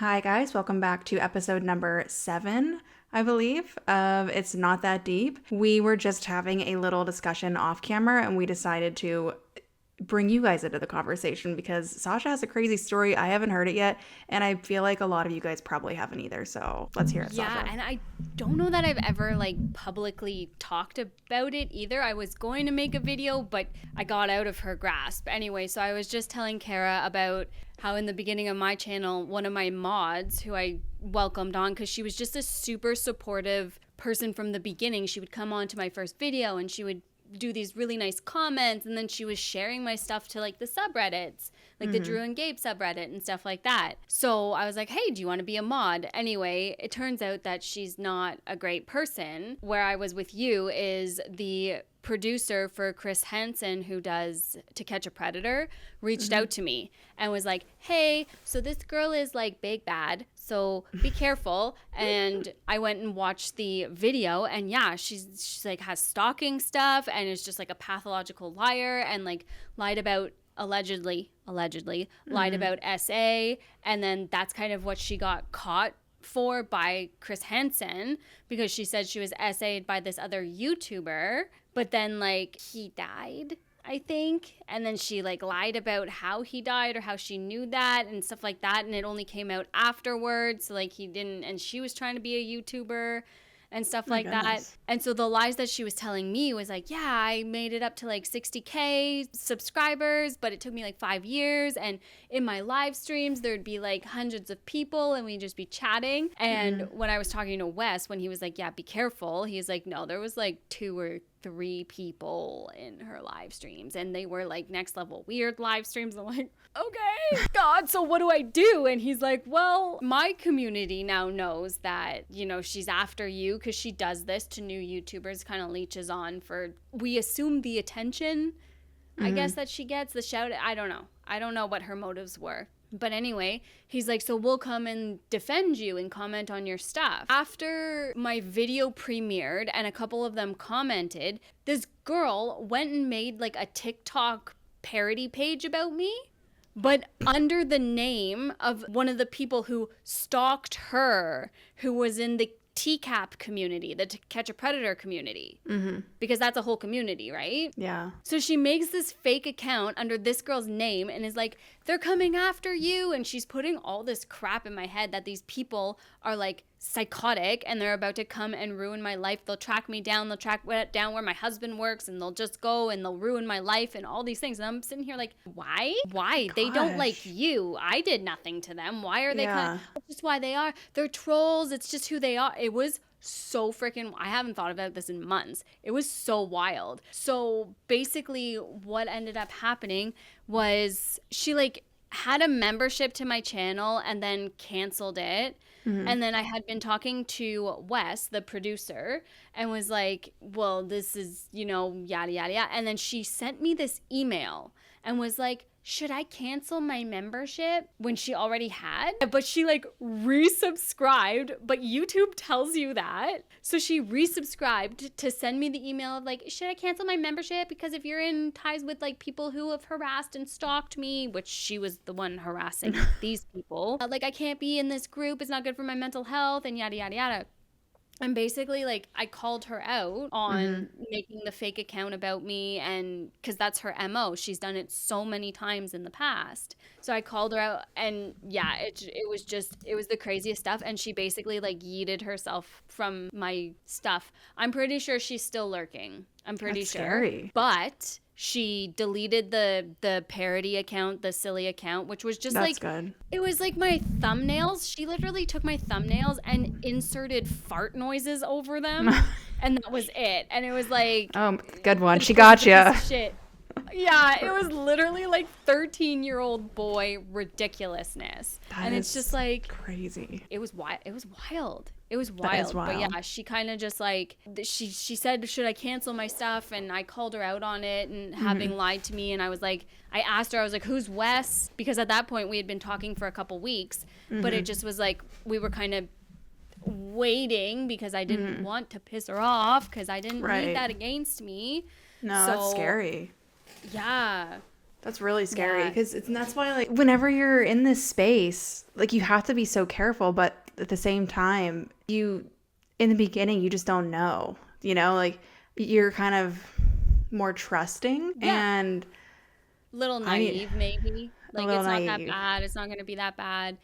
Hi guys, welcome back to episode number 7, I believe, of It's Not That Deep. We were just having a little discussion off camera and we decided to bring you guys into the conversation because Sasha has a crazy story. I haven't heard it yet, and I feel like a lot of you guys probably haven't either, so let's hear it, Sasha. Yeah, and I don't know that I've ever publicly talked about it either. I was going to make a video, but I got out of her grasp. Anyway, so I was just telling Kara about how in the beginning of my channel, one of my mods who I welcomed on because she was just a super supportive person from the beginning. She would come on to my first video and she would do these really nice comments, and then she was sharing my stuff to the subreddits, the Drew and Gabe subreddit and stuff like that. So I was like, hey, do you want to be a mod? Anyway, it turns out that she's not a great person. Where I was with you is the producer for Chris Hansen, who does To Catch a Predator, reached out to me and was like, hey, so this girl is big bad, so be careful. And I went and watched the video, and yeah, she's has stalking stuff and is just a pathological liar and lied about allegedly lied about SA, and then that's kind of what she got caught for by Chris Hansen, because she said she was SA'd by this other YouTuber, but then he died, I think, and then she lied about how he died or how she knew that and stuff like that, and it only came out afterwards, so he didn't, and she was trying to be a YouTuber and stuff like that. And so the lies that she was telling me was yeah, I made it up to 60K subscribers, but it took me 5 years. And in my live streams, there'd be hundreds of people and we'd just be chatting. And when I was talking to Wes, when he was yeah, be careful, he's no, there was 2 or 3 people in her live streams, and they were next level weird live streams. I'm okay, God, so what do I do? And he's well, my community now knows that, she's after you because she does this to new YouTubers, kind of leeches on for, we assume, the attention, I guess, that she gets, the shout. I don't know what her motives were. But anyway, he's so we'll come and defend you and comment on your stuff. After my video premiered and a couple of them commented, this girl went and made a TikTok parody page about me, but under the name of one of the people who stalked her, who was in the TCAP community, the To Catch a Predator community, because that's a whole community, right? Yeah. So she makes this fake account under this girl's name and is they're coming after you, and she's putting all this crap in my head that these people are psychotic and they're about to come and ruin my life. They'll track me down, they'll track down where my husband works, and they'll just go and they'll ruin my life and all these things. And I'm sitting here why? Gosh. They don't like you. I did nothing to them. Why are they That's just why they are. They're trolls. It's just who they are. It was so freaking, I haven't thought about this in months. It was so wild. So basically what ended up happening was she had a membership to my channel and then canceled it. And then I had been talking to Wes, the producer, and was well, this is, yada, yada, yada. And then she sent me this email and was should I cancel my membership, when she already had? But she resubscribed, but YouTube tells you that. So she resubscribed to send me the email of should I cancel my membership? Because if you're in ties with people who have harassed and stalked me, which she was the one harassing these people, I can't be in this group. It's not good for my mental health and yada, yada, yada. And basically, I called her out on making the fake account about me, and because that's her MO. She's done it so many times in the past. So I called her out, and yeah, it was the craziest stuff. And she basically yeeted herself from my stuff. I'm pretty sure she's still lurking. I'm pretty That's sure. Scary. But she deleted the parody account, the silly account, which was just That's good. It was my thumbnails. She literally took my thumbnails and inserted fart noises over them, and that was it. And it was Oh, good one. She got you. Shit. Yeah, it was literally 13-year-old boy ridiculousness. And it's just crazy. It was wild. It was wild. It was That wild. is wild. But yeah, she kind of just she said, should I cancel my stuff? And I called her out on it and having lied to me. And I was I asked her, I was who's Wes? Because at that point we had been talking for a couple weeks, but it just was we were kind of waiting because I didn't want to piss her off because I didn't need that against me. No, So, that's scary. Yeah. That's really scary Yeah. because that's why, like, whenever you're in this space, like, you have to be so careful, but at the same time, in the beginning, you just don't know, like, you're kind of more trusting and little naive, maybe. Like, little it's not that naive. bad. It's not going to be that bad.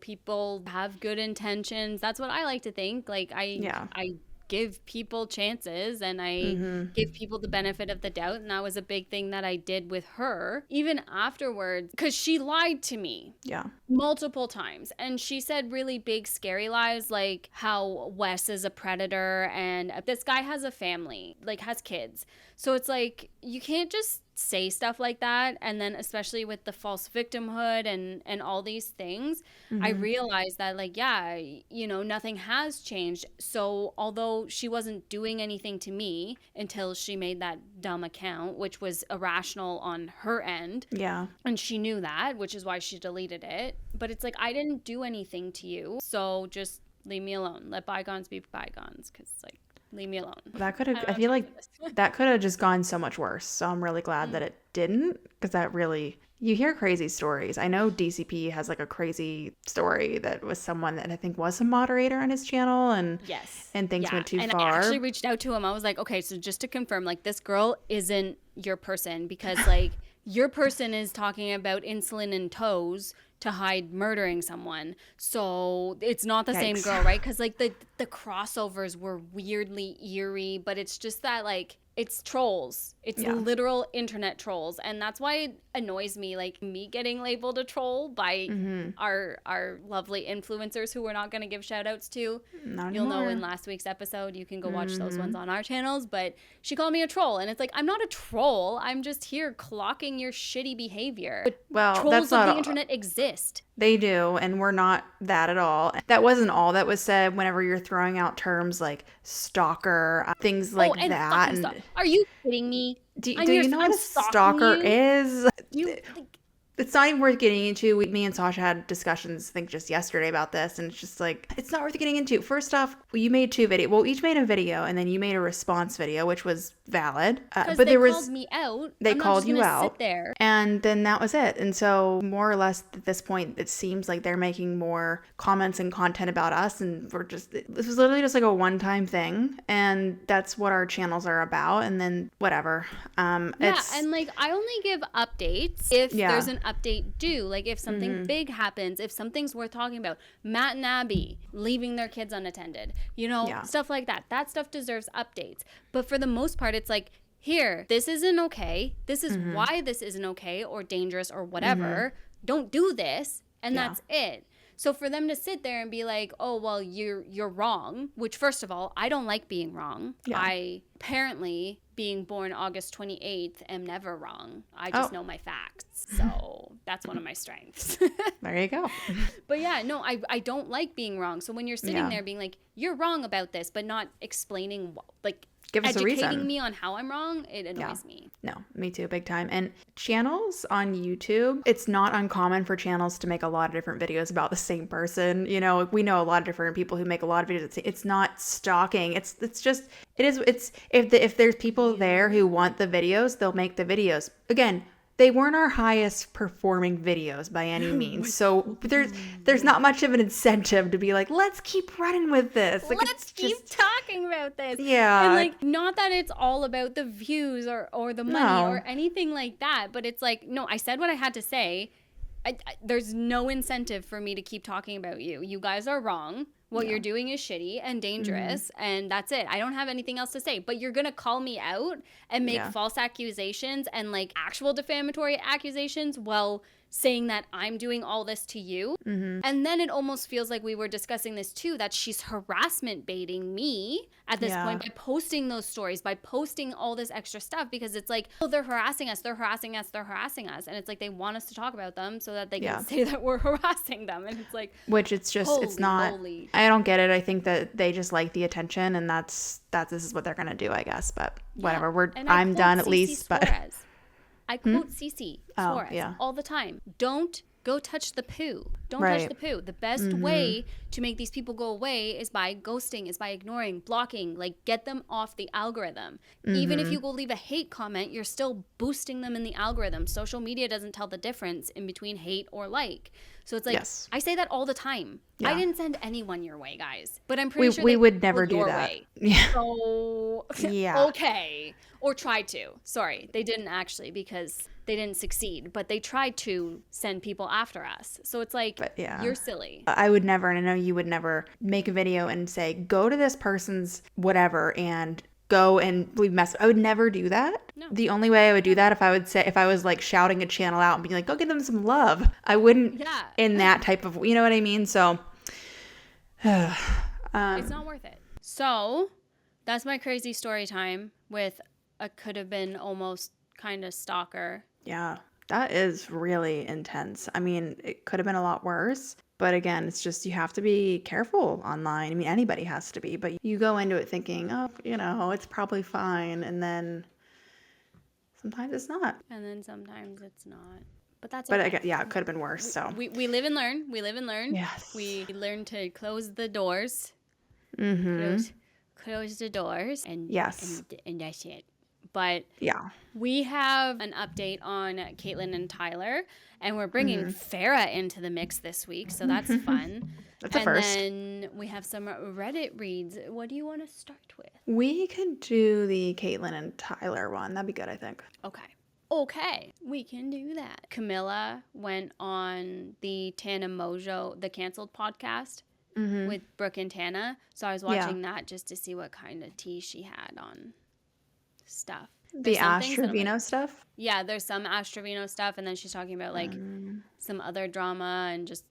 People have good intentions. That's what I like to think. Like, I give people chances and I give people the benefit of the doubt. And that was a big thing that I did with her, even afterwards, because she lied to me. Yeah. Multiple times. And she said really big, scary lies, like how Wes is a predator and this guy has a family, like has kids. So it's like, you can't just say stuff like that. And then especially with the false victimhood and all these things, I realized that, like, yeah, nothing has changed. So although she wasn't doing anything to me until she made that dumb account, which was irrational on her end. Yeah. And she knew that, which is why she deleted it. But it's like, I didn't do anything to you. So just leave me alone. Let bygones be bygones. Because, like, leave me alone. That could have, I feel like that could have just gone so much worse. So I'm really glad that it didn't, because that really, you hear crazy stories. I know DCP has like a crazy story that was someone that I think was a moderator on his channel and things went too far. I actually reached out to him. I was like, okay, so just to confirm, like, this girl isn't your person, because like your person is talking about insulin and toes to hide murdering someone. So it's not the same girl, right? Because like the crossovers were weirdly eerie, but it's just that, like, it's trolls. It's literal internet trolls. And that's why it annoys me, like, me getting labeled a troll by our lovely influencers who we're not going to give shout outs to. You'll know in last week's episode. You can go watch those ones on our channels. But she called me a troll. And it's like, I'm not a troll. I'm just here clocking your shitty behavior. But trolls of the internet exist. They do, and we're not that at all. That wasn't all that was said whenever you're throwing out terms like stalker, things like that. And are you kidding me? Do you know what a stalker is? It's not even worth getting into. Me and Sasha had discussions, I think, just yesterday about this, and it's just like, it's not worth getting into. First off, you made two videos. Well, each made a video, and then you made a response video, which was valid. But they called me out. They called you out. Sit there. And then that was it. And so more or less at this point, it seems like they're making more comments and content about us. And this was literally just like a one-time thing. And that's what our channels are about. And then whatever. And like, I only give updates if there's an update due. Like, if something big happens, if something's worth talking about. Matt and Abby leaving their kids unattended. Stuff like that. That stuff deserves updates. But for the most part, it's like, here, this isn't okay. This is why this isn't okay or dangerous or whatever. Don't do this. And that's it. So for them to sit there and be like, oh, well, you're wrong, which, first of all, I don't like being wrong. Yeah. I apparently, being born August 28th, am never wrong. I just know my facts. So that's one of my strengths. There you go. But yeah, no, I don't like being wrong. So when you're sitting there being like, you're wrong about this, but not explaining, like, give us a reason. Educating me on how I'm wrong, it annoys me. No, me too, big time. And channels on YouTube, it's not uncommon for channels to make a lot of different videos about the same person. We know a lot of different people who make a lot of videos. It's not stalking. It's if there's people there who want the videos, they'll make the videos. Again, they weren't our highest performing videos by any means. So there's not much of an incentive to be like, let's keep running with this. Like, let's keep talking about this. Yeah. And like, not that it's all about the views or the money or anything like that, but it's like, no, I said what I had to say. There's no incentive for me to keep talking about you. You guys are wrong. What you're doing is shitty and dangerous, and that's it. I don't have anything else to say. But you're going to call me out and make false accusations and, like, actual defamatory accusations while saying that I'm doing all this to you. And then it almost feels like we were discussing this too, that she's harassment baiting me at this point by posting those stories, by posting all this extra stuff, because it's like, oh, they're harassing us. And it's like, they want us to talk about them so that they can say that we're harassing them. And it's like, which it's just, it's not, I don't get it. I think that they just like the attention, and this is what they're going to do, I guess. But whatever, I'm done at least. But I quote Cece Suarez all the time. Don't Go touch the poo. Don't touch Right. the poo. The best way to make these people go away is by ghosting, is by ignoring, blocking, like get them off the algorithm. Even if you go leave a hate comment, you're still boosting them in the algorithm. Social media doesn't tell the difference in between hate or like. So it's like, Yes. I say that all the time. Yeah. I didn't send anyone your way, guys. But I'm pretty sure we they would sent never people do your that. way. Yeah. So, Yeah. okay. Or tried to. Sorry, they didn't actually because they didn't succeed. But they tried to send people after us. So it's like, But yeah. you're silly. I would never, and I know you would never make a video and say, go to this person's whatever and go and leave mess. I would never do that. No. The only way I would do that if I was like shouting a channel out and being like, go give them some love. I wouldn't in that type of, you know what I mean? So it's not worth it. So that's my crazy story time with a could have been almost kind of stalker. Yeah, that is really intense. I mean, it could have been a lot worse. But again, it's just you have to be careful online. I mean, anybody has to be. But you go into it thinking, oh, it's probably fine. And then sometimes it's not. And then sometimes it's not. But that's But okay. again, yeah, it could have been worse. So we live and learn. We live and learn. Yes. We learn to close the doors. Mm-hmm. Close the doors. And Yes. And that's it. But Yeah. we have an update on Catelynn and Tyler, and we're bringing Farrah into the mix this week, so that's fun. That's a first. And then we have some Reddit reads. What do you want to start with? We could do the Catelynn and Tyler one. That'd be good, I think. Okay, we can do that. Camilla went on the Tana Mojo, the canceled podcast with Brooke and Tana, so I was watching that just to see what kind of tea she had on stuff. The Astravino stuff? Yeah, there's some Astravino stuff, and then she's talking about like some other drama and just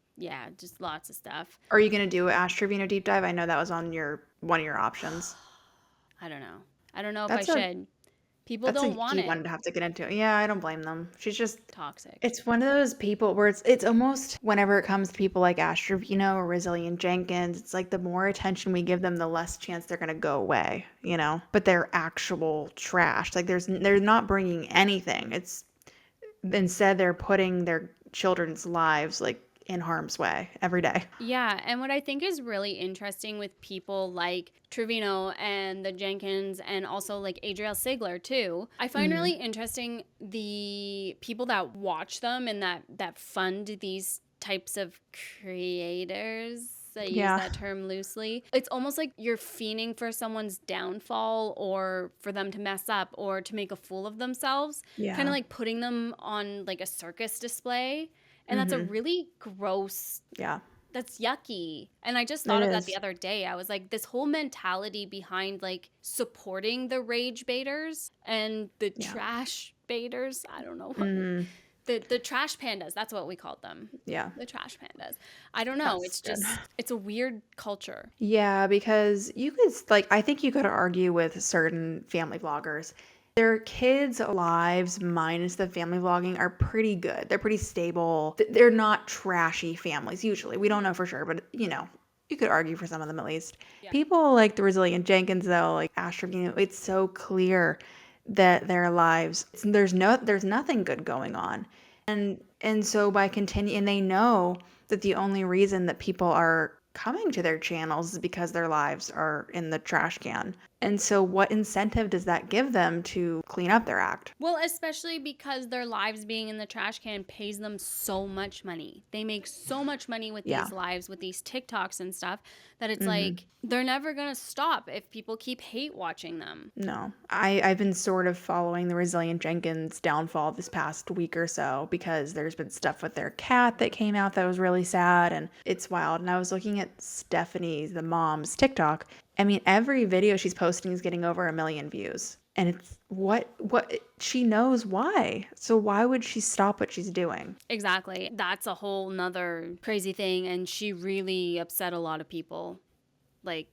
lots of stuff. Are you gonna do an Astravino deep dive? I know that was on one of your options. I don't know if I should. People don't want it. That's a one to have to get into. Yeah, I don't blame them. She's just toxic. It's one of those people where it's almost whenever it comes to people like Astravino or Resilient Jenkins, it's like the more attention we give them, the less chance they're gonna go away, But they're actual trash. Like they're not bringing anything. It's instead they're putting their children's lives like in harm's way every day. Yeah, and what I think is really interesting with people like Trevino and the Jenkins and also like Adriel Sigler too, I find really interesting the people that watch them and that fund these types of creators. I use that term loosely. It's almost like you're fiending for someone's downfall or for them to mess up or to make a fool of themselves. Yeah. Kind of like putting them on like a circus display. And that's a really gross. Yeah. That's yucky. And I just thought of that the other day. I was like, this whole mentality behind like supporting the rage baiters and the trash baiters. I don't know. The trash pandas. That's what we called them. Yeah. The trash pandas. I don't know. It's just, it's a weird culture. Yeah, because you could I think you could argue with certain family vloggers. Their kids' lives, minus the family vlogging, are pretty good. They're pretty stable. They're not trashy families, usually. We don't know for sure, but, you could argue for some of them at least. Yeah. People like the Resilient Jenkins, though, like Astravino, it's so clear that their lives, there's nothing good going on. And so by continuing, and they know that the only reason that people are coming to their channels is because their lives are in the trash can. And so what incentive does that give them to clean up their act? Well, especially because their lives being in the trash can pays them so much money. They make so much money with these lives, with these TikToks and stuff, that it's like they're never going to stop if people keep hate watching them. No. I've been sort of following the Resilient Jenkins downfall this past week or so because there's been stuff with their cat that came out that was really sad, and it's wild. And I was looking at Stephanie's, the mom's TikTok. I mean, every video she's posting is getting over 1 million views. And it's what she knows why. So why would she stop what she's doing? Exactly. That's a whole nother crazy thing. And she really upset a lot of people. Like,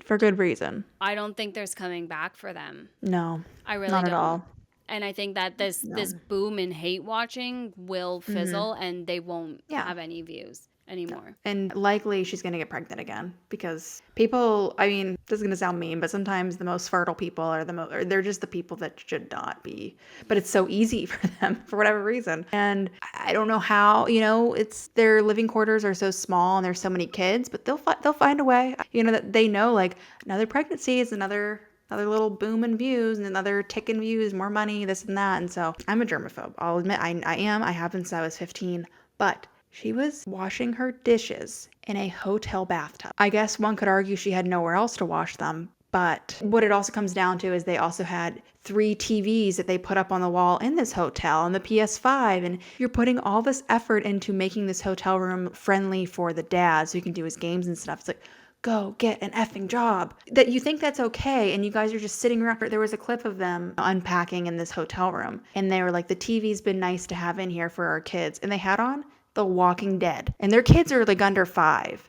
for good reason. I don't think there's coming back for them. No. I really not don't. At all. And I think that this boom in hate watching will fizzle and they won't have any views anymore. And likely she's going to get pregnant again because people, I mean, this is going to sound mean, but sometimes the most fertile people are they're just the people that should not be. But it's so easy for them for whatever reason. And I don't know how, it's their living quarters are so small and there's so many kids, but they'll find a way. That they know like another pregnancy is another little boom in views and another tick in views, more money, this and that. And so I'm a germaphobe. I'll admit I am. I have been since I was 15, but she was washing her dishes in a hotel bathtub. I guess one could argue she had nowhere else to wash them. But what it also comes down to is they also had 3 TVs that they put up on the wall in this hotel and the PS5. And you're putting all this effort into making this hotel room friendly for the dad so he can do his games and stuff. It's like, go get an effing job. That you think that's okay, and you guys are just sitting around. There was a clip of them unpacking in this hotel room, and they were like, the TV's been nice to have in here for our kids. And they had on The Walking Dead. And their kids are like under 5.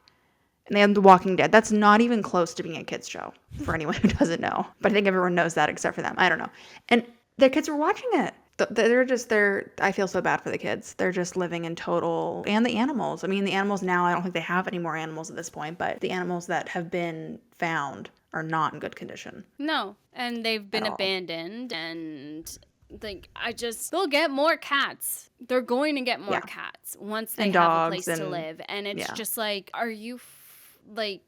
And they had The Walking Dead. That's not even close to being a kids show for anyone who doesn't know. But I think everyone knows that except for them. I don't know. And their kids were watching it. I feel so bad for the kids. They're just living in total, and the animals. I mean, the animals now, I don't think they have any more animals at this point, but the animals that have been found are not in good condition. No, and they've been abandoned, and they'll get more cats. They're going to get more cats once they have a place to live. And it's just like, are you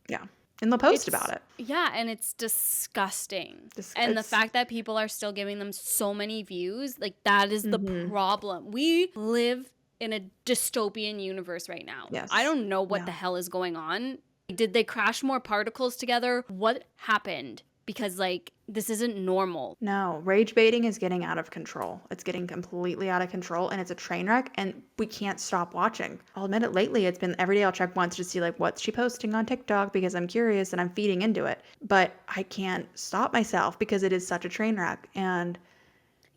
Yeah. And they'll post about it. Yeah, and it's disgusting. And the fact that people are still giving them so many views, that is the problem. We live in a dystopian universe right now. Yes. I don't know what the hell is going on. Did they crash more particles together? What happened? Because, this isn't normal. No, rage baiting is getting out of control. It's getting completely out of control, and it's a train wreck, and we can't stop watching. I'll admit it, lately it's been every day I'll check once to see, what's she posting on TikTok, because I'm curious and I'm feeding into it. But I can't stop myself because it is such a train wreck, and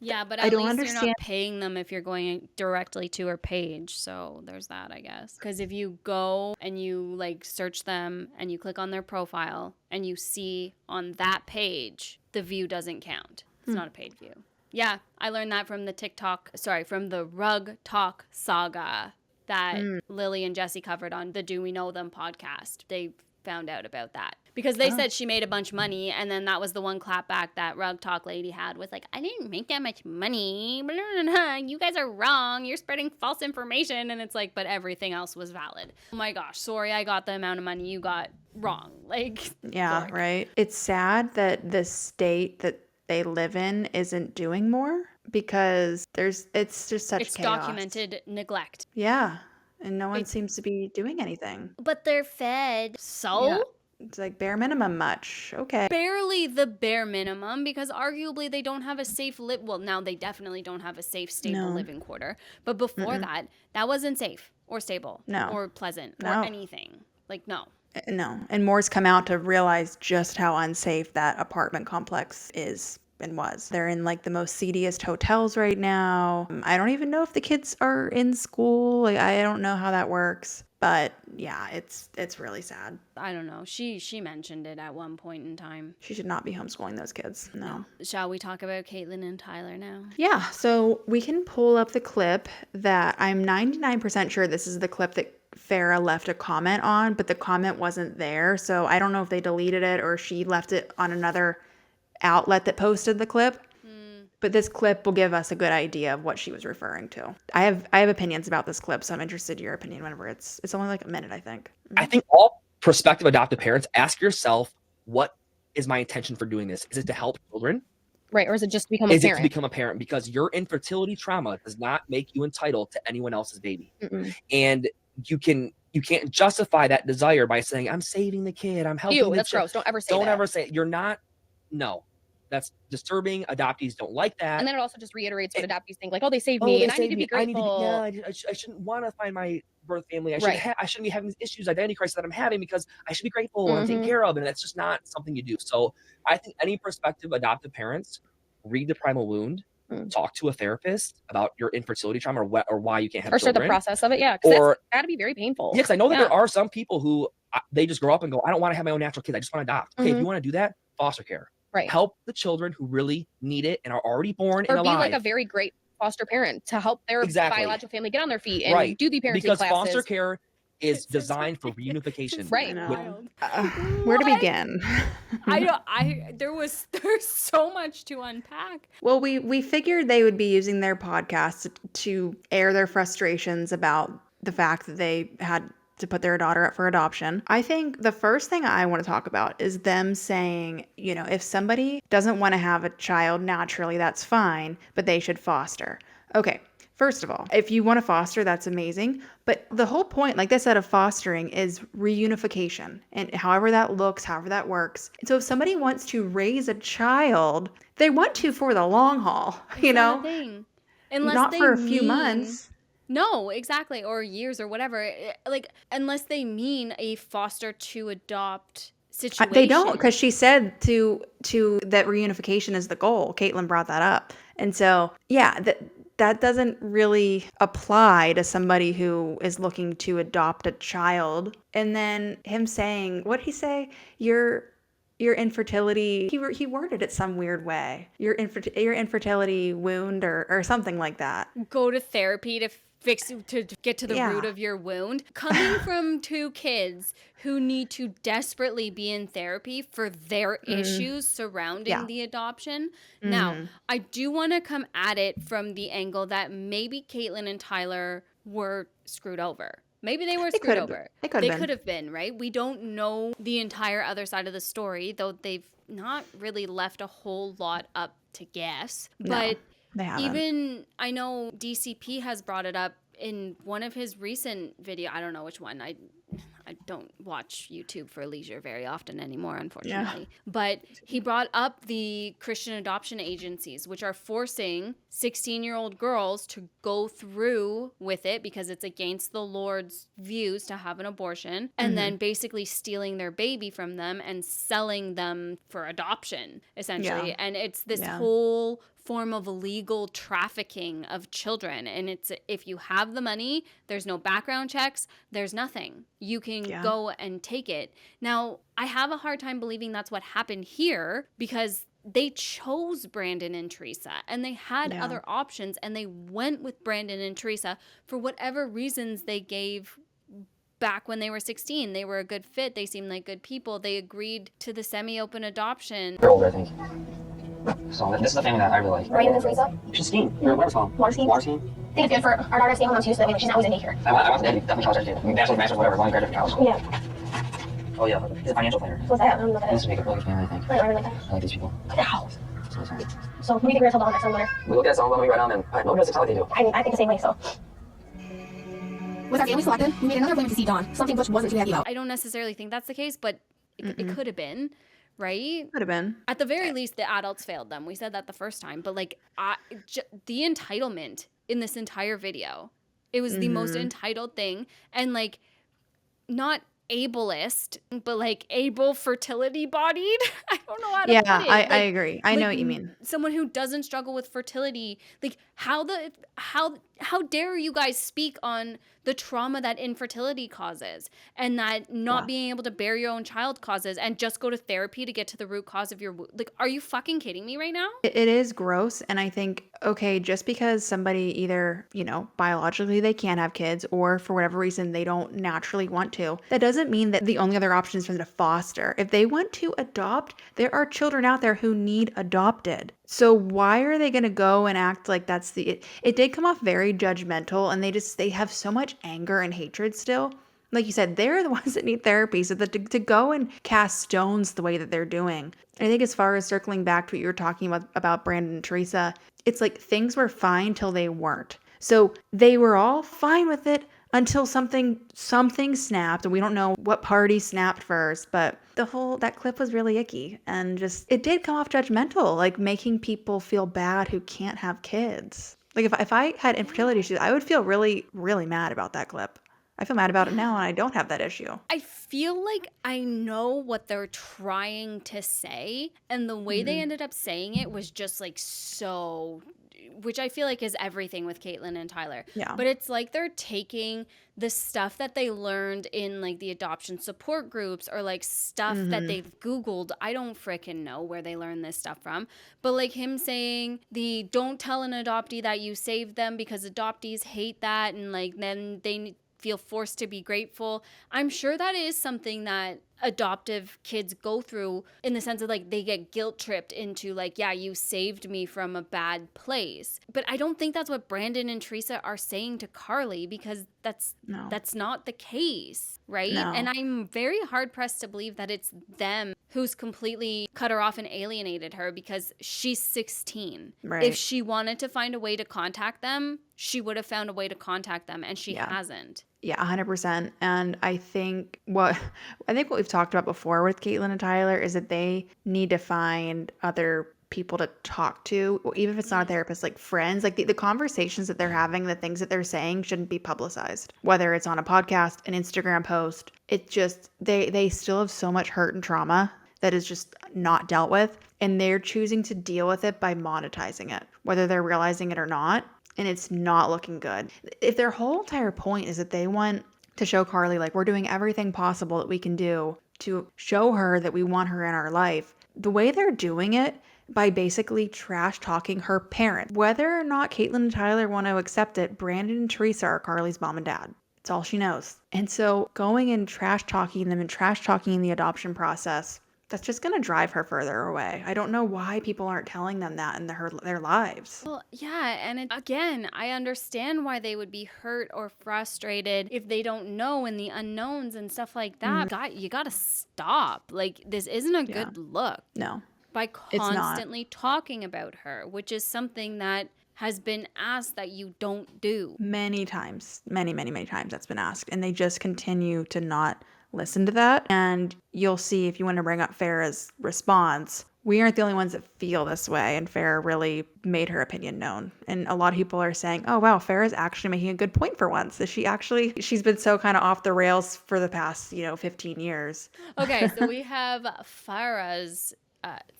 yeah, but at least you're not paying them if you're going directly to her page. So there's that, I guess. Because if you go and you search them and you click on their profile and you see on that page, the view doesn't count. It's not a paid view. Yeah, I learned that from the Rug Talk saga that Lily and Jesse covered on the Do We Know Them podcast. They found out about that. Because they said she made a bunch of money, and then that was the one clapback that Rug Talk lady had was I didn't make that much money. Blah, blah, blah. You guys are wrong. You're spreading false information. And it's but everything else was valid. Oh my gosh, sorry I got the amount of money you got wrong. Yeah, sorry. Right. It's sad that the state that they live in isn't doing more because it's just such chaos. It's documented neglect. Yeah. And no one seems to be doing anything. But they're fed. So? Yeah. It's bare minimum much. Okay. Barely the bare minimum because arguably they don't have a safe well, now they definitely don't have a safe, stable living quarter. But before that wasn't safe or stable or pleasant or anything. No. No. And more's come out to realize just how unsafe that apartment complex is and was. They're in the most seediest hotels right now. I don't even know if the kids are in school. I don't know how that works. But yeah, it's really sad. I don't know. She mentioned it at one point in time. She should not be homeschooling those kids. No. Shall we talk about Catelynn and Tyler now? Yeah. So we can pull up the clip that I'm 99% sure this is the clip that Farrah left a comment on, but the comment wasn't there. So I don't know if they deleted it or she left it on another outlet that posted the clip. But this clip will give us a good idea of what she was referring to. I have opinions about this clip, so I'm interested in your opinion whenever it's only a minute, I think. I think all prospective adoptive parents, ask yourself, what is my intention for doing this? Is it to help children? Right, or is it just to become a parent? Is it to become a parent? Because your infertility trauma does not make you entitled to anyone else's baby. And you can't justify that desire by saying, I'm saving the kid, I'm helping the child. That's gross. Don't ever say that. Don't ever say it. You're not, no. That's disturbing. Adoptees don't like that. And then it also just reiterates what adoptees think, they saved me, and I need to be grateful. I shouldn't want to find my birth family. I shouldn't be having these issues, identity crisis that I'm having because I should be grateful and taken care of. And that's just not something you do. So I think any prospective adoptive parents read The Primal Wound, talk to a therapist about your infertility trauma or why you can't have children. Or start the process of it, because it's got to be very painful. Yes, I know that there are some people who they just grow up and go, I don't want to have my own natural kids. I just want to adopt. Okay, if you want to do that, foster care. Right. Help the children who really need it and are already born and alive. Or be a very great foster parent to help their biological family get on their feet and do the parenting because classes. foster care is designed for reunification. Right. Where to What? begin? There's so much to unpack. Well, we figured they would be using their podcast to air their frustrations about the fact that they had to put their daughter up for adoption. I think the first thing I want to talk about is them saying, you know, if somebody doesn't want to have a child naturally, that's fine, but they should foster. Okay. First of all, if you want to foster, that's amazing. But the whole point, like they said, of fostering is reunification. And however that looks, however that works. So if somebody wants to raise a child, they want to for the long haul, you know? Thing. Unless Not they for a few mean- months. No, exactly. Or years or whatever. Like, unless they mean a foster to adopt situation. They don't, because she said to that reunification is the goal. Catelynn brought that up. And so, yeah, that doesn't really apply to somebody who is looking to adopt a child. And then him saying, what'd he say? Your infertility, he worded it some weird way. Your infertility wound or something like that. Go to therapy to get to the root of your wound. Coming from two kids who need to desperately be in therapy for their issues surrounding the adoption. Now, I do want to come at it from the angle that maybe Catelynn and Tyler were screwed over. Maybe they were screwed over. They could have been, right? We don't know the entire other side of the story, though they've not really left a whole lot up to guess. No. But They haven't. even, I know DCP has brought it up in one of his recent video. I don't know which one. I don't watch YouTube for leisure very often anymore, unfortunately. Yeah. But he brought up the Christian adoption agencies, which are forcing 16-year-old girls to go through with it because it's against the Lord's views to have an abortion, and then basically stealing their baby from them and selling them for adoption, essentially. Yeah. And it's this whole form of illegal trafficking of children. And it's, if you have the money, there's no background checks, there's nothing. You can go and take it. Now, I have a hard time believing that's what happened here because they chose Brandon and Teresa and they had other options and they went with Brandon and Teresa for whatever reasons they gave back when they were 16. They were a good fit. They seemed like good people. They agreed to the semi-open adoption. They're older, I think. So this is a family that I really like. Brandon and Teresa? She's skiing. Water skiing. Water skiing? I think it's good for our daughter to stay home too, so that way she's not always in daycare. I want the definitely college educated. Bachelor's, master's, whatever, as long as graduate from college. Yeah. Oh yeah, he's a financial planner. What's that? I don't know what that This is. would make a really good family, I think. I really like that. I like these people. Wow. So what do you think we're going to tell Dawn next time, Winter? We look at some of them, we write down, and nobody knows how they do. I think the same way, so. With our family selected, we made another appointment to see Dawn. Something Butch wasn't too happy about. I don't necessarily think that's the case, but it could have been. Right? Could have been. At the very least, the adults failed them. We said that the first time. But, like, the entitlement in this entire video, it was the most entitled thing. And, like, not ableist, but, like, able fertility-bodied. I don't know how to put it. Yeah, Like, I agree. I know what you mean. Someone who doesn't struggle with fertility. Like, how dare you guys speak on the trauma that infertility causes and that not being able to bear your own child causes and just go to therapy to get to the root cause of your like, are you fucking kidding me right now? It is gross. And I think, okay, just because somebody either, you know, biologically they can't have kids or for whatever reason they don't naturally want to, that doesn't mean that the only other option is for them to foster. If they want to adopt, there are children out there who need adopted. So why are they going to go and act like that's it did come off very judgmental, and they have so much anger and hatred still. Like you said, they're the ones that need therapy. So that to go and cast stones the way that they're doing. I think as far as circling back to what you were talking about Brandon and Teresa, it's like things were fine till they weren't. So they were all fine with it until something snapped. And we don't know what party snapped first, but that clip was really icky. And just, it did come off judgmental, like making people feel bad who can't have kids. Like if I had infertility issues, I would feel really, really mad about that clip. I feel mad about it now and I don't have that issue. I feel like I know what they're trying to say, and the way they ended up saying it was just like so, which I feel like is everything with Catelynn and Tyler. Yeah. But it's like they're taking the stuff that they learned in like the adoption support groups or like stuff that they've Googled. I don't frickin' know where they learned this stuff from. But like him saying don't tell an adoptee that you saved them because adoptees hate that, and like then feel forced to be grateful. I'm sure that is something that adoptive kids go through, in the sense of like they get guilt tripped into like, yeah, you saved me from a bad place. But I don't think that's what Brandon and Teresa are saying to Carly, because that's not the case, right? No. And I'm very hard pressed to believe that it's them who's completely cut her off and alienated her, because she's 16. Right. If she wanted to find a way to contact them, she would have found a way to contact them, and she hasn't. Yeah, 100%. And I think what we've talked about before with Catelynn and Tyler is that they need to find other people to talk to, or even if it's not a therapist, like friends. Like the conversations that they're having, the things that they're saying shouldn't be publicized. Whether it's on a podcast, an Instagram post, it just, they still have so much hurt and trauma that is just not dealt with. And they're choosing to deal with it by monetizing it, whether they're realizing it or not. And it's not looking good. If their whole entire point is that they want to show Carly, like, we're doing everything possible that we can do to show her that we want her in our life, the way they're doing it by basically trash talking her parent. Whether or not Catelynn and Tyler want to accept it, Brandon and Teresa are Carly's mom and dad. It's all she knows. And so going and trash talking them and trash talking the adoption process, that's just going to drive her further away. I don't know why people aren't telling them that in their lives. Well, yeah, and again, I understand why they would be hurt or frustrated if they don't know, in the unknowns and stuff like that. You got to stop. Like, this isn't a good look. No. By constantly talking about her, which is something that has been asked that you don't do. Many times. Many, many, many times that's been asked. And they just continue to not listen to that. And you'll see, if you want to bring up Farrah's response, we aren't the only ones that feel this way. And Farrah really made her opinion known. And a lot of people are saying, oh, wow, Farrah's actually making a good point for once. That she's been so kind of off the rails for the past, 15 years. Okay, so we have Farrah's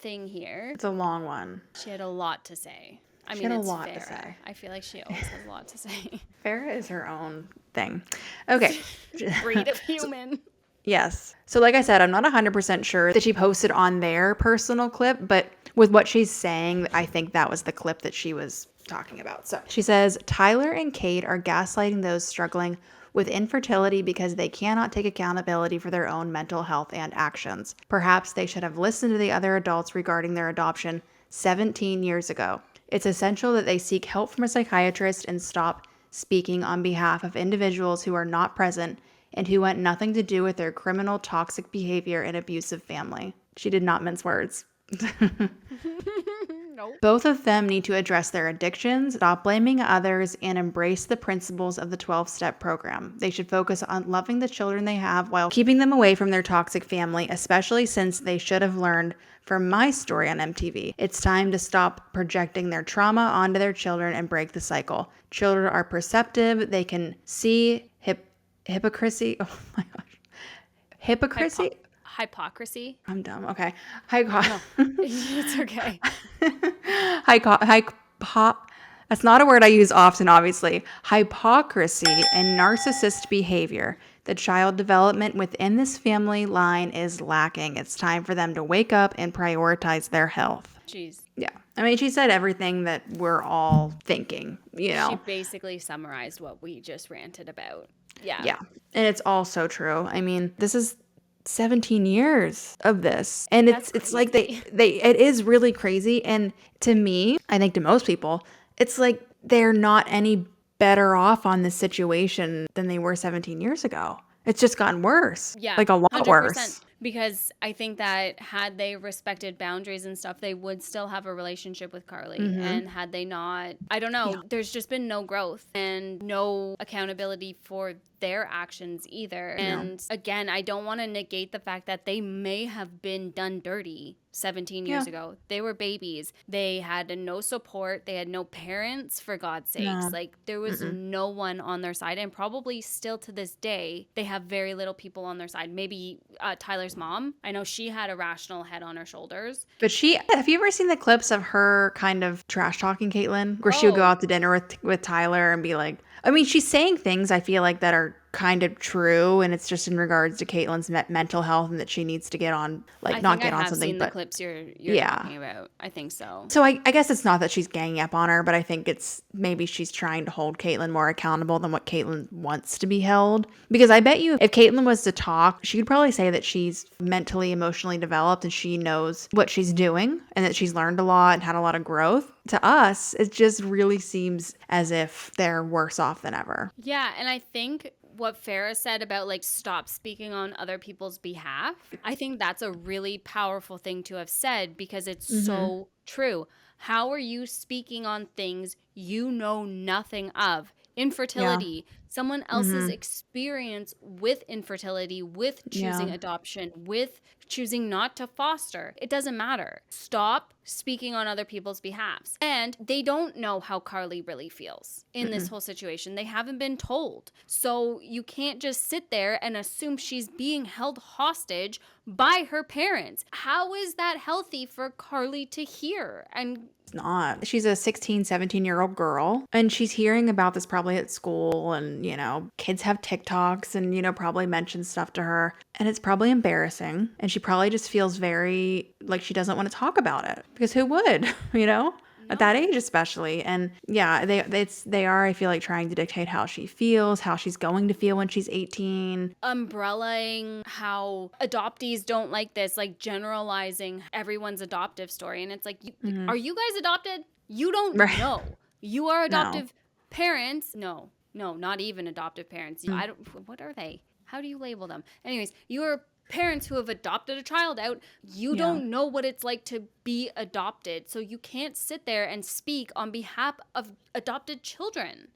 thing here. It's a long one. She had a lot to say. She had a lot to say. I feel like she always has a lot to say. Farrah is her own thing. Okay. Breed of human. Yes. So like I said, I'm not 100% sure that she posted on their personal clip, but with what she's saying, I think that was the clip that she was talking about. So she says, Tyler and Kate are gaslighting those struggling with infertility because they cannot take accountability for their own mental health and actions. Perhaps they should have listened to the other adults regarding their adoption 17 years ago. It's essential that they seek help from a psychiatrist and stop speaking on behalf of individuals who are not present and who want nothing to do with their criminal, toxic behavior and abusive family. She did not mince words. Nope. Both of them need to address their addictions, stop blaming others, and embrace the principles of the 12-step program. They should focus on loving the children they have while keeping them away from their toxic family, especially since they should have learned from my story on MTV. It's time to stop projecting their trauma onto their children and break the cycle. Children are perceptive. They can see hypocrisy. Oh my gosh. Hypocrisy? Hypocrisy. I'm dumb. Okay. It's okay. That's not a word I use often, obviously. Hypocrisy and narcissist behavior. The child development within this family line is lacking. It's time for them to wake up and prioritize their health. Jeez. Yeah. I mean, she said everything that we're all thinking, She basically summarized what we just ranted about. Yeah. Yeah. And it's all so true. I mean, this is 17 years of this. And it's like it is really crazy. And to me, I think to most people, it's like they're not any better off on this situation than they were 17 years ago. It's just gotten worse. Yeah. Like a lot 100%. worse. Because I think that had they respected boundaries and stuff, they would still have a relationship with Carly. Mm-hmm. And had they not, I don't know, there's just been no growth and no accountability for their actions either. And again, I don't want to negate the fact that they may have been done dirty 17 years ago. They were babies. They had no support. They had no parents, for God's sakes. No. Like, there was no one on their side. And probably still to this day, they have very little people on their side. Maybe Tyler's mom. I know she had a rational head on her shoulders. But have you ever seen the clips of her kind of trash talking Catelynn? Where she would go out to dinner with Tyler and be like, I mean, she's saying things I feel like that are kind of true, and it's just in regards to Catelyn's mental health and that she needs to get on, like, I not think get I on have something, seen but the clips you're yeah. talking about. I think so. So I guess it's not that she's ganging up on her, but I think it's maybe she's trying to hold Catelynn more accountable than what Catelynn wants to be held. Because I bet you if Catelynn was to talk, she could probably say that she's mentally, emotionally developed and she knows what she's doing and that she's learned a lot and had a lot of growth. To us, it just really seems as if they're worse off than ever. Yeah, and I think what Farrah said about like stop speaking on other people's behalf, I think that's a really powerful thing to have said because it's so true. How are you speaking on things you know nothing of? Infertility, someone else's experience with infertility, with choosing adoption, with choosing not to foster. It doesn't matter. Stop speaking on other people's behalves. And they don't know how Carly really feels in this whole situation. They haven't been told. So you can't just sit there and assume she's being held hostage by her parents. How is that healthy for Carly to hear? And It's not. She's a 16, 17-year-old girl, and she's hearing about this probably at school, and, you know, kids have TikToks and, you know, probably mention stuff to her, and it's probably embarrassing, and she probably just feels very like she doesn't want to talk about it, because who would, you know? At that age especially. And yeah, they are, I feel like, trying to dictate how she feels, how she's going to feel when she's 18. Umbrellaing how adoptees don't like this, like generalizing everyone's adoptive story. And it's like, are you guys adopted? You don't know. You are adoptive parents. No, not even adoptive parents. I don't, what are they? How do you label them? Anyways, you are parents who have adopted a child out. You don't know what it's like to be adopted. So you can't sit there and speak on behalf of adopted children.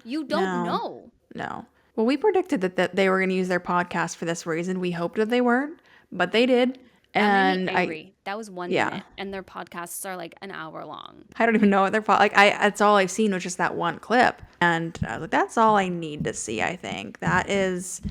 You don't know. No. Well, we predicted that they were going to use their podcast for this reason. We hoped that they weren't, but they did. And I agree. That was 1 minute, and their podcasts are like an hour long. I don't even know what they're like. That's all I've seen was just that one clip, and I was like, that's all I need to see. I think that is.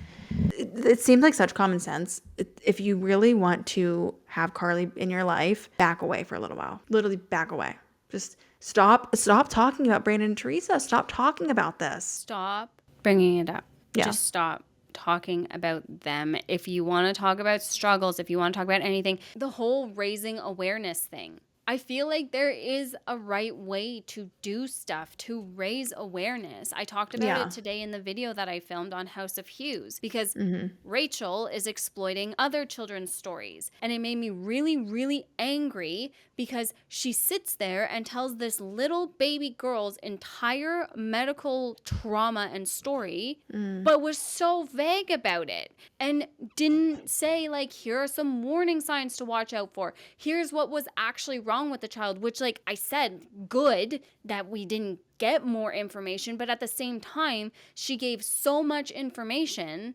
It seems like such common sense. If you really want to have Carly in your life, back away for a little while. Literally back away. Just stop talking about Brandon and Teresa. Stop talking about this. Stop bringing it up. Yeah. Just stop talking about them. If you want to talk about struggles, if you want to talk about anything, the whole raising awareness thing. I feel like there is a right way to do stuff to raise awareness. I talked about it today in the video that I filmed on House of Hues because Rachel is exploiting other children's stories. And it made me really, really angry because she sits there and tells this little baby girl's entire medical trauma and story, but was so vague about it and didn't say, like, here are some warning signs to watch out for. Here's what was actually wrong with the child, which, like I said, good that we didn't get more information, but at the same time, she gave so much information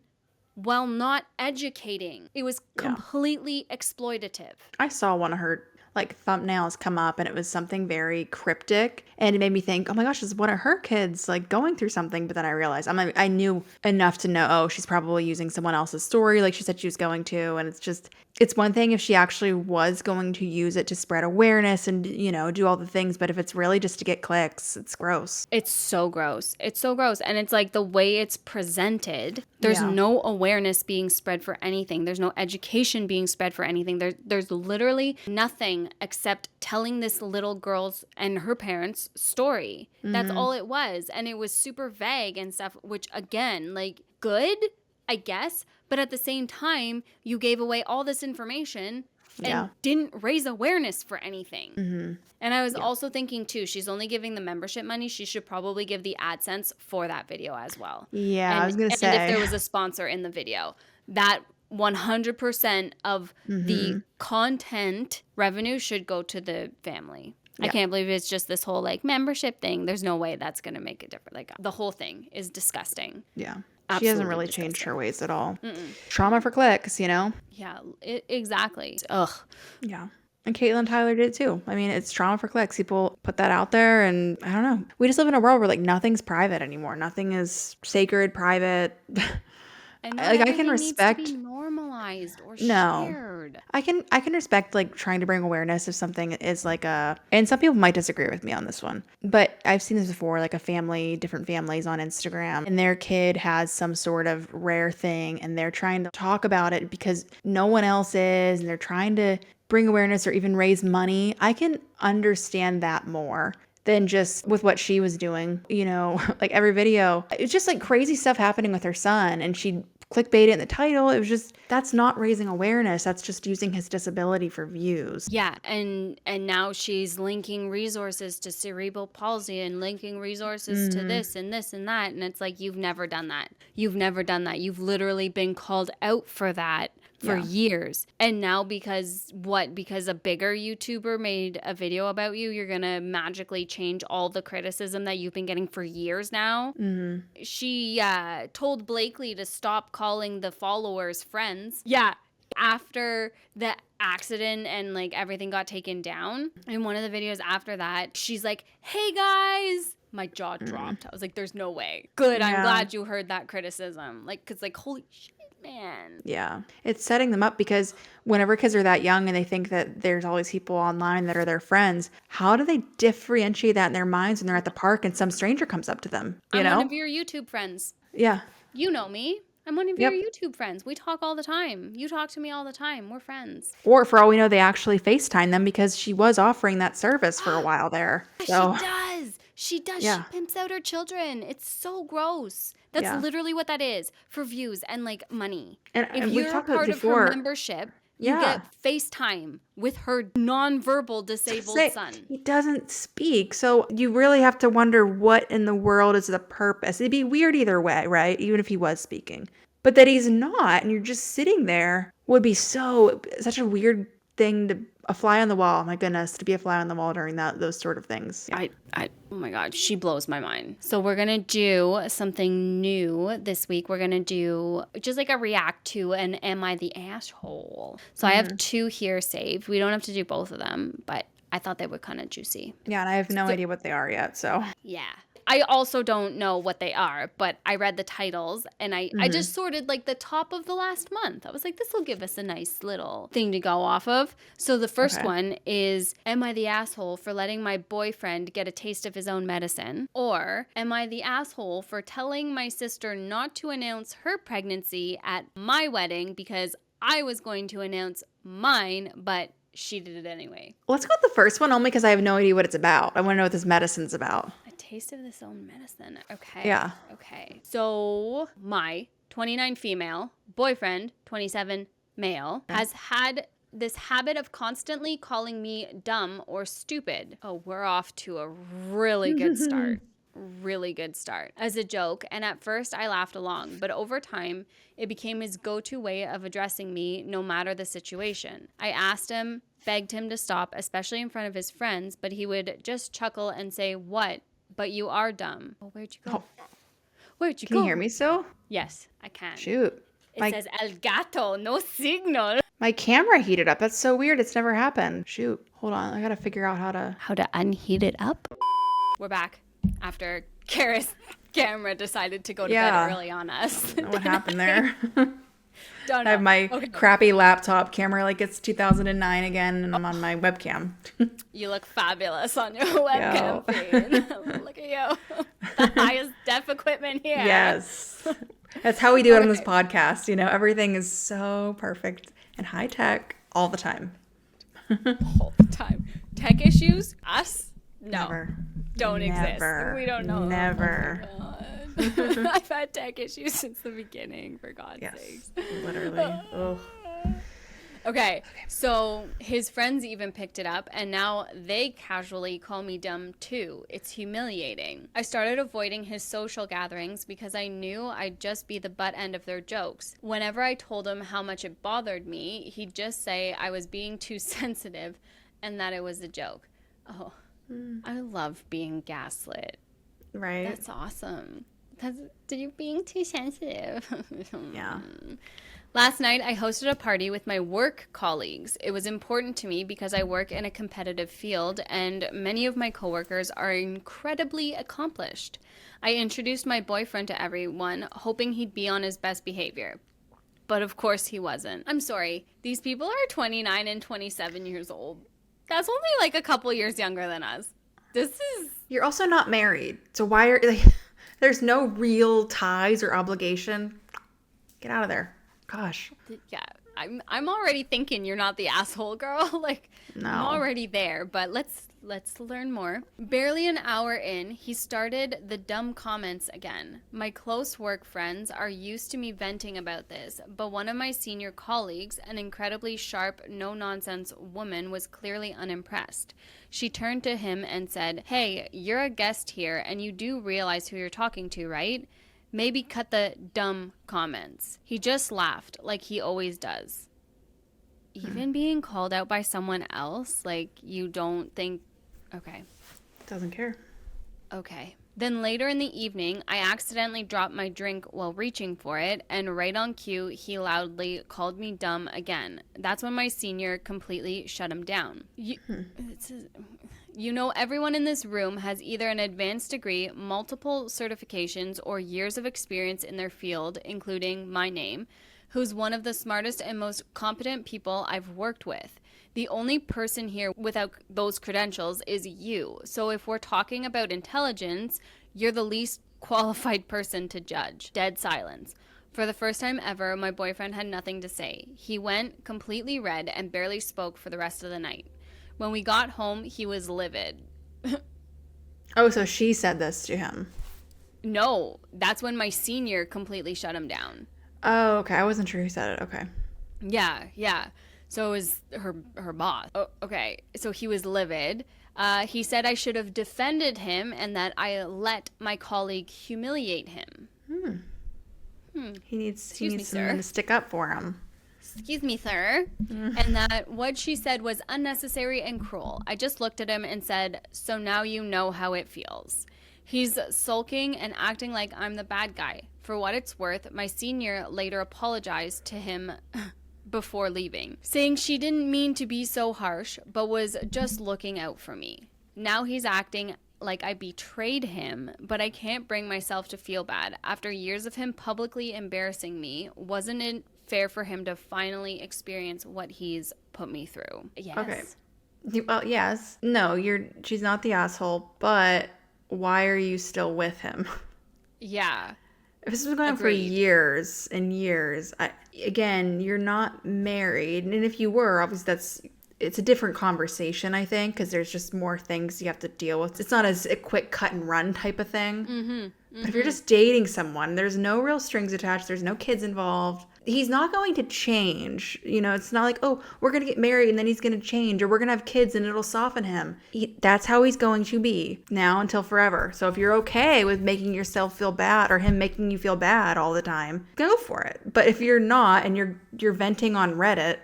while not educating. It was completely exploitative. I saw one of her thumbnails come up, and it was something very cryptic, and it made me think, oh my gosh, this is one of her kids going through something. But then I realized I knew enough to know, oh, she's probably using someone else's story like she said she was going to. And it's one thing if she actually was going to use it to spread awareness and, you know, do all the things, but if it's really just to get clicks, it's gross. It's so gross. It's so gross. And it's like the way it's presented, there's no awareness being spread for anything. There's no education being spread for anything. There's literally nothing except telling this little girl's and her parents' story. That's all it was. And it was super vague and stuff, which again, like, good, I guess. But at the same time, you gave away all this information and didn't raise awareness for anything. And I was also thinking, too, she's only giving the membership money. She should probably give the AdSense for that video as well. Yeah, I was going to say. And if there was a sponsor in the video, that 100% of the content revenue should go to the family. I can't believe it's just this whole, like, membership thing. There's no way that's going to make a difference. Like, the whole thing is disgusting. Yeah. Absolutely she hasn't really changed her ways at all. Trauma for clicks, you know? Yeah, exactly. Ugh. Yeah. And Catelynn and Tyler did too. I mean, it's trauma for clicks. People put that out there, and I don't know. We just live in a world where, like, nothing's private anymore. Nothing is sacred, private. And like, I can respect. Needs to be normalized or No. shared. hard. I can respect like trying to bring awareness if something is like and some people might disagree with me on this one, but I've seen this before, like different families on Instagram, and their kid has some sort of rare thing and they're trying to talk about it because no one else is, and they're trying to bring awareness or even raise money. I can understand that more than just with what she was doing, like every video. It's just like crazy stuff happening with her son, and she clickbait it in the title. It was just, that's not raising awareness. That's just using his disability for views. Yeah, and now she's linking resources to cerebral palsy and linking resources to this and this and that. And it's like, you've never done that. You've never done that. You've literally been called out for that for years. And now because a bigger YouTuber made a video about you, you're gonna magically change all the criticism that you've been getting for years now. She told Blakely to stop calling the followers friends. Yeah, after the accident and like everything got taken down. In one of the videos after that, she's like, "Hey guys." My jaw dropped. I was like, there's no way. Good, I'm glad you heard that criticism. Like, cause like, holy shit. Man. Yeah. It's setting them up because whenever kids are that young and they think that there's all these people online that are their friends, how do they differentiate that in their minds when they're at the park and some stranger comes up to them? I'm one of your YouTube friends. Yeah. You know me. I'm one of your YouTube friends. We talk all the time. You talk to me all the time. We're friends. Or for all we know, they actually FaceTime them because she was offering that service for a while there. So. She does. She does. Yeah. She pimps out her children. It's so gross. That's literally what that is, for views and like money. And if you're a part of her membership, you get FaceTime with her nonverbal disabled son. He doesn't speak. So you really have to wonder what in the world is the purpose. It'd be weird either way, right? Even if he was speaking. But that he's not and you're just sitting there would be such a weird thing, a fly on the wall. My goodness, to be a fly on the wall during those sort of things. Yeah. Oh my God, she blows my mind. So we're going to do something new this week. We're going to do just like a react to an Am I the Asshole? So I have 2 here saved. We don't have to do both of them, but I thought they were kind of juicy. Yeah, and I have no idea what they are yet, so. Yeah. I also don't know what they are, but I read the titles and I just sorted like the top of the last month. I was like, this will give us a nice little thing to go off of. So the first one is, am I the asshole for letting my boyfriend get a taste of his own medicine? Or am I the asshole for telling my sister not to announce her pregnancy at my wedding because I was going to announce mine, but she did it anyway? Let's go with the first one only because I have no idea what it's about. I want to know what this medicine's about. Taste of this own medicine. Okay. Yeah. Okay. So my 29 female boyfriend, 27 male, has had this habit of constantly calling me dumb or stupid. Oh, we're off to a really good start. Really good start as a joke. And at first I laughed along, but over time it became his go-to way of addressing me no matter the situation. I asked him, begged him to stop, especially in front of his friends, but he would just chuckle and say, "What? But you are dumb." Oh, where'd you go? Where'd you go? Can you hear me still? Yes, I can. Shoot. It says El Gato, no signal. My camera heated up. That's so weird. It's never happened. Shoot. Hold on. I gotta figure out how to unheat it up. We're back after Kara's camera decided to go to bed early on us. What happened there? Don't know. I have my crappy laptop camera like it's 2009 again, and I'm on my webcam. You look fabulous on your webcam feed. Look at you. The highest def equipment here. Yes. That's how we do it on this podcast. Everything is so perfect and high tech all the time. All the time. Tech issues? Us? No. Never. Don't exist. We don't know. Never. Oh I've had tech issues since the beginning, for God's sakes. Literally. Oh. Okay, so his friends even picked it up, and now they casually call me dumb too. It's humiliating. I started avoiding his social gatherings because I knew I'd just be the butt end of their jokes. Whenever I told him how much it bothered me, he'd just say I was being too sensitive and that it was a joke. Oh, I love being gaslit. Right. That's awesome. You're being too sensitive. Yeah. Last night, I hosted a party with my work colleagues. It was important to me because I work in a competitive field and many of my coworkers are incredibly accomplished. I introduced my boyfriend to everyone, hoping he'd be on his best behavior. But of course he wasn't. I'm sorry. These people are 29 and 27 years old. That's only like a couple years younger than us. This is... You're also not married. So why are... Like, there's no real ties or obligation. Get out of there. Gosh. Yeah. I'm already thinking you're not the asshole, girl. Like, No. I'm already there, but let's learn more. Barely an hour in, he started the dumb comments again. My close work friends are used to me venting about this, but one of my senior colleagues, an incredibly sharp, no-nonsense woman, was clearly unimpressed. She turned to him and said, "Hey, you're a guest here, and you do realize who you're talking to, right? Maybe cut the dumb comments." He just laughed, like he always does. Even being called out by someone else, like, you don't think... Okay. Doesn't care. Okay. Then later in the evening, I accidentally dropped my drink while reaching for it, and right on cue, he loudly called me dumb again. That's when my senior completely shut him down. You know, everyone in this room has either an advanced degree, multiple certifications, or years of experience in their field, including my name, who's one of the smartest and most competent people I've worked with. The only person here without those credentials is you. So if we're talking about intelligence, you're the least qualified person to judge. Dead silence. For the first time ever, my boyfriend had nothing to say. He went completely red and barely spoke for the rest of the night. When we got home, he was livid. Oh, so she said this to him. No, that's when my senior completely shut him down. Oh, okay. I wasn't sure who said it. Okay. Yeah. So it was her boss. Oh, okay. So he was livid. He said I should have defended him and that I let my colleague humiliate him. He needs Sir. someone to stick up for him. Excuse me, sir. And that what she said was unnecessary and cruel. I just looked at him and said, "So now you know how it feels." He's sulking and acting like I'm the bad guy. For what it's worth, my senior later apologized to him before leaving, saying she didn't mean to be so harsh, but was just looking out for me. Now he's acting like I betrayed him, but I can't bring myself to feel bad. After years of him publicly embarrassing me, wasn't it fair for him to finally experience what he's put me through? Yes. Okay. Well, yes. No, she's not the asshole, but why are you still with him? Yeah. If this was going on for years and years, again, you're not married. And if you were, obviously it's a different conversation, I think, because there's just more things you have to deal with. It's not as a quick cut and run type of thing. But if you're just dating someone, there's no real strings attached. There's no kids involved. He's not going to change. You know, it's not like, oh, we're going to get married and then he's going to change, or we're going to have kids and it'll soften him. That's how he's going to be now until forever. So if you're okay with making yourself feel bad or him making you feel bad all the time, go for it. But if you're not and you're venting on Reddit,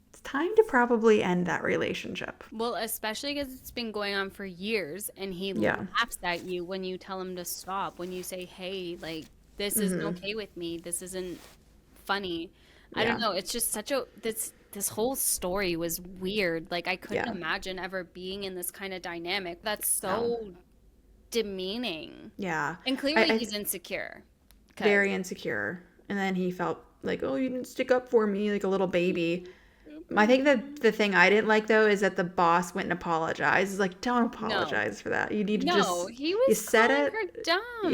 it's time to probably end that relationship. Well, especially because it's been going on for years and he laughs at you when you tell him to stop, when you say, hey, like, this isn't okay with me. This isn't funny. I don't know. It's just such this whole story was weird. Like, I couldn't imagine ever being in this kind of dynamic. That's so demeaning. Yeah. And clearly he's insecure. Very insecure. And then he felt like, oh, you didn't stick up for me like a little baby. I think that the thing I didn't like, though, is that the boss went and apologized. It's like, don't apologize for that. You need to he was you said calling it. her dumb.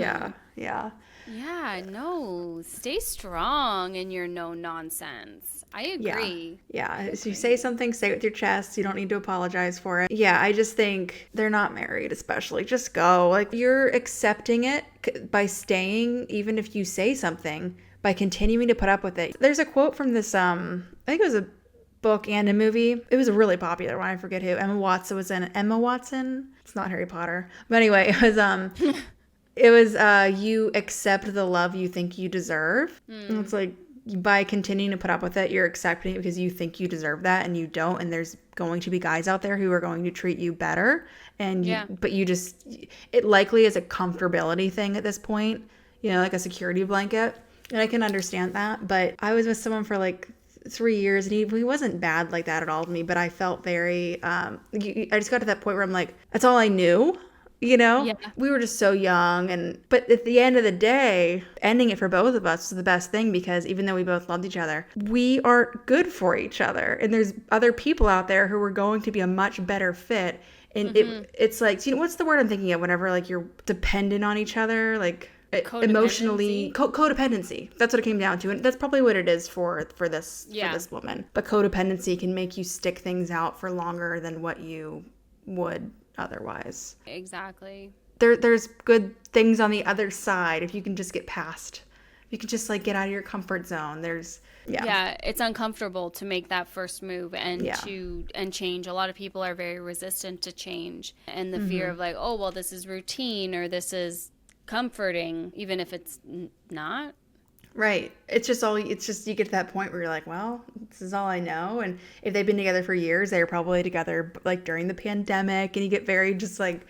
Yeah. Yeah, no. Stay strong in your no nonsense. I agree. Yeah. So you say something, say it with your chest. You don't need to apologize for it. Yeah, I just think they're not married, especially. Just go. Like, you're accepting it by staying, even if you say something, by continuing to put up with it. There's a quote from this, I think it was a book and a movie. It was a really popular one. I forget who. Emma Watson was in it. Emma Watson? It's not Harry Potter. But anyway, it was you accept the love you think you deserve. And it's like, by continuing to put up with it, you're accepting it because you think you deserve that and you don't. And there's going to be guys out there who are going to treat you better. And but you just, it likely is a comfortability thing at this point, you know, like a security blanket. And I can understand that. But I was with someone for like 3 years and he wasn't bad like that at all to me, but I felt very I just got to that point where I'm like, that's all I knew. You know? Yeah. We were just so young, but at the end of the day, ending it for both of us was the best thing, because even though we both loved each other, we aren't good for each other. And there's other people out there who are going to be a much better fit. And it's like, you know, what's the word I'm thinking of whenever like you're dependent on each other, like emotionally codependency. That's what it came down to, and that's probably what it is for this woman. But codependency can make you stick things out for longer than what you would otherwise. Exactly. There's good things on the other side if you can just get past. If you can just like get out of your comfort zone. Yeah, it's uncomfortable to make that first move and change. A lot of people are very resistant to change, and the fear of like, oh well, this is routine or this is comforting, even if it's not. Right. It's just you get to that point where you're like, well, this is all I know. And if they've been together for years, they were probably together like during the pandemic, and you get very just like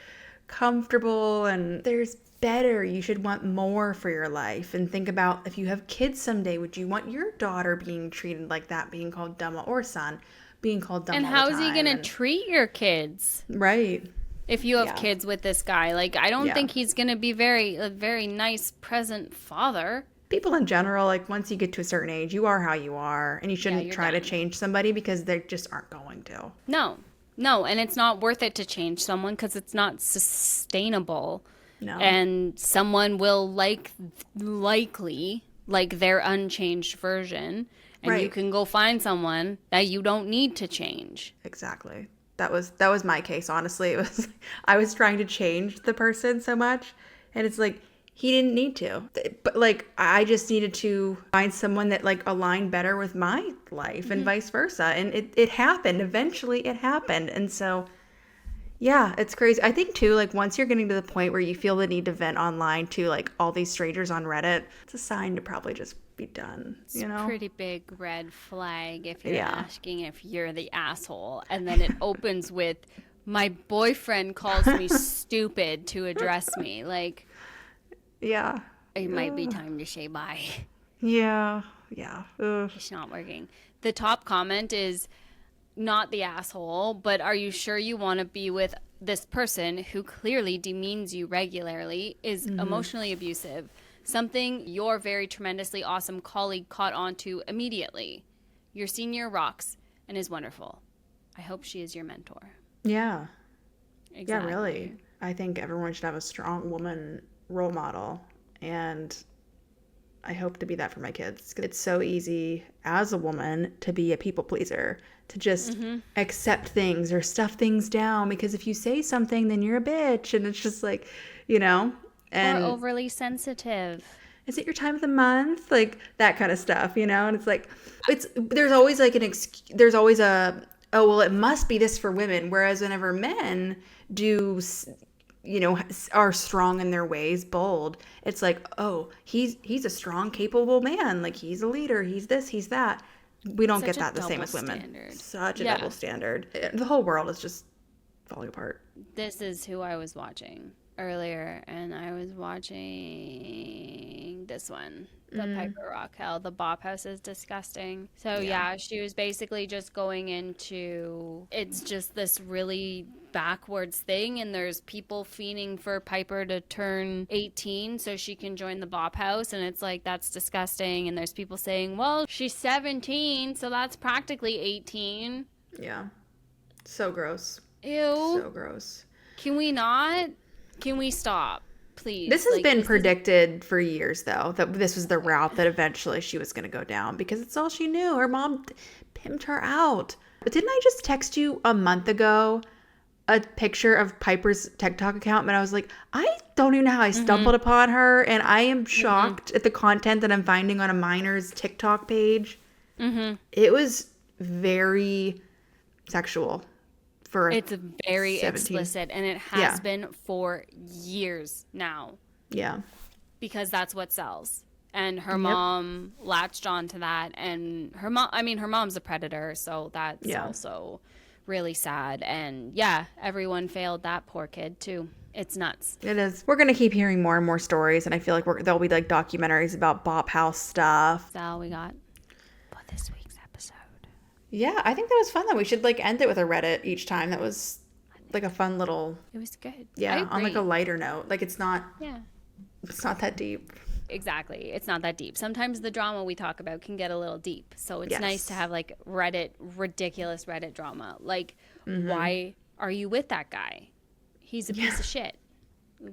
comfortable, and there's better. You should want more for your life, and think about if you have kids someday, would you want your daughter being treated like that, being called dumb, or son being called dumb? And how is he going to treat your kids? Right. If you have kids with this guy, like, I don't think he's going to be a very nice, present father. People in general, like, once you get to a certain age, you are how you are, and you shouldn't try to change somebody because they just aren't going to. No, and it's not worth it to change someone because it's not sustainable. No. And someone will likely like their unchanged version, and you can go find someone that you don't need to change. Exactly. That was my case, honestly. It was I was trying to change the person so much, and it's like he didn't need to. But like I just needed to find someone that like aligned better with my life and vice versa. And it happened. Eventually it happened. And so yeah, it's crazy. I think too, like once you're getting to the point where you feel the need to vent online to like all these strangers on Reddit, it's a sign to probably just be done. It's you know, a pretty big red flag if you're asking if you're the asshole, and then it opens with my boyfriend calls me stupid to address me. Like, it might be time to say bye. Yeah. It's not working. The top comment is not the asshole, but are you sure you want to be with this person who clearly demeans you regularly, is emotionally abusive, something your very tremendously awesome colleague caught on to immediately. Your senior rocks and is wonderful. I hope she is your mentor. Yeah. Exactly. Yeah, really. I think everyone should have a strong woman role model, and I hope to be that for my kids. It's so easy as a woman to be a people pleaser, to just accept things or stuff things down, because if you say something, then you're a bitch, and it's just like, you know. And or overly sensitive. Is it your time of the month? Like that kind of stuff, you know? And it's like, there's always like there's always a, oh, well, it must be this for women. Whereas whenever men do, you know, are strong in their ways, bold, it's like, oh, he's a strong, capable man. Like he's a leader. He's this, he's that. We don't get that the same as women. Standard. Such a double standard. The whole world is just falling apart. This is who I was watching earlier, and I was watching this one, the Piper Raquel. The Bop House is disgusting. So yeah, she was basically just going into, it's just this really backwards thing, and there's people fiending for Piper to turn 18 so she can join the Bop House, and it's like, that's disgusting. And there's people saying, well, she's 17, so that's practically 18. Yeah. So gross. Ew. So gross. Can we not? Can we stop, please? This has been predicted for years, though, that this was the route that eventually she was going to go down, because it's all she knew. Her mom pimped her out. But didn't I just text you a month ago a picture of Piper's TikTok account? And I was like, I don't even know how I stumbled upon her, and I am shocked at the content that I'm finding on a minor's TikTok page. It was very sexual. It's very 17. Explicit, and it has been for years now. Yeah. Because that's what sells. And her mom latched onto that, and her mom's a predator, so that's also really sad. And yeah, everyone failed that poor kid too. It's nuts. It is. We're going to keep hearing more and more stories, and I feel like there'll be like documentaries about Bop House stuff. That's all we got for this week's episode. Yeah, I think that was fun though. We should like end it with a Reddit each time. That was like a fun little, It was good. yeah, on like a lighter note. Like it's not that deep. Exactly. It's not that deep. Sometimes the drama we talk about can get a little deep. So it's nice to have like ridiculous Reddit drama. Like, why are you with that guy? He's a piece of shit.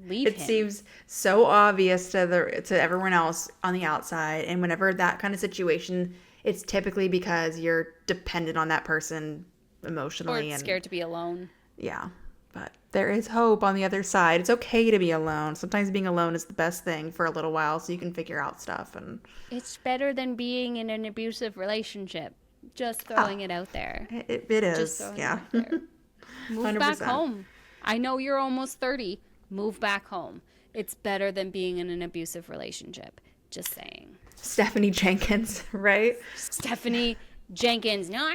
Leave him. It seems so obvious to everyone else on the outside. And whenever that kind of situation, it's typically because you're dependent on that person emotionally. Or scared to be alone. Yeah. But there is hope on the other side. It's okay to be alone. Sometimes being alone is the best thing for a little while so you can figure out stuff. And it's better than being in an abusive relationship. Just throwing it out there. It is. Just throwing it out there. Move 100%. back home. I know you're almost 30. Move back home. It's better than being in an abusive relationship. Just saying. Stephanie Jenkins, right? Stephanie Jenkins. No.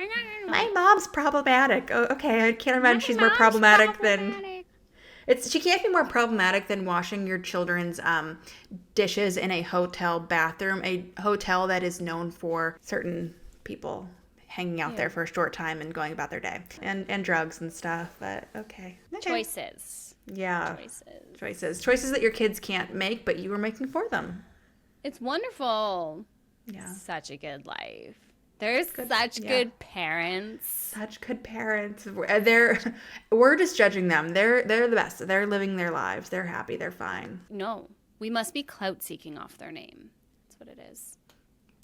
My mom's problematic. Oh, okay, I can't imagine she's more problematic than... She can't be more problematic than washing your children's dishes in a hotel bathroom, a hotel that is known for certain people hanging out there for a short time and going about their day. And drugs and stuff, but okay. Choices. Yeah. Choices that your kids can't make, but you were making for them. It's wonderful. Yeah. Such a good life. There's such good parents. Such good parents. We're just judging them. They're the best. They're living their lives. They're happy. They're fine. No, we must be clout seeking off their name. That's what it is.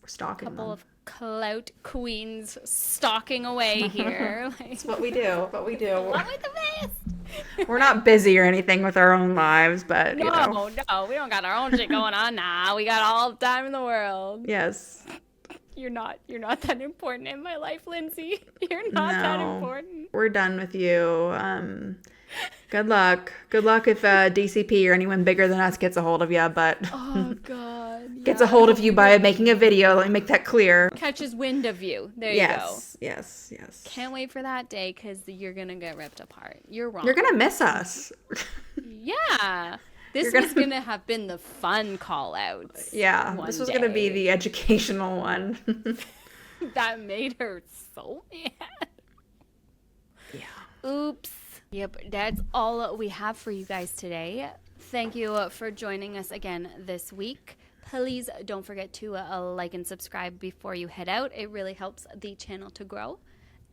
We're stalking them. A couple of clout queens stalking away here. That's what we do. What with the best? We're not busy or anything with our own lives, but no, we don't got our own shit going on. Nah, we got all the time in the world. Yes. You're not that important in my life, Lindsay. You're not that important. We're done with you. Good luck. Good luck if DCP or anyone bigger than us gets a hold of you, but oh god. Gets a hold of you by making a video. Let me make that clear. Catches wind of you. There you go. Yes. Can't wait for that day because you're gonna get ripped apart. You're wrong. You're gonna miss us. Yeah. This was going to have been the fun call-outs. Yeah, this was going to be the educational one. That made her so mad. Yeah. Oops. Yep, that's all we have for you guys today. Thank you for joining us again this week. Please don't forget to like and subscribe before you head out. It really helps the channel to grow.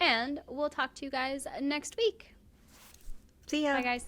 And we'll talk to you guys next week. See ya. Bye, guys.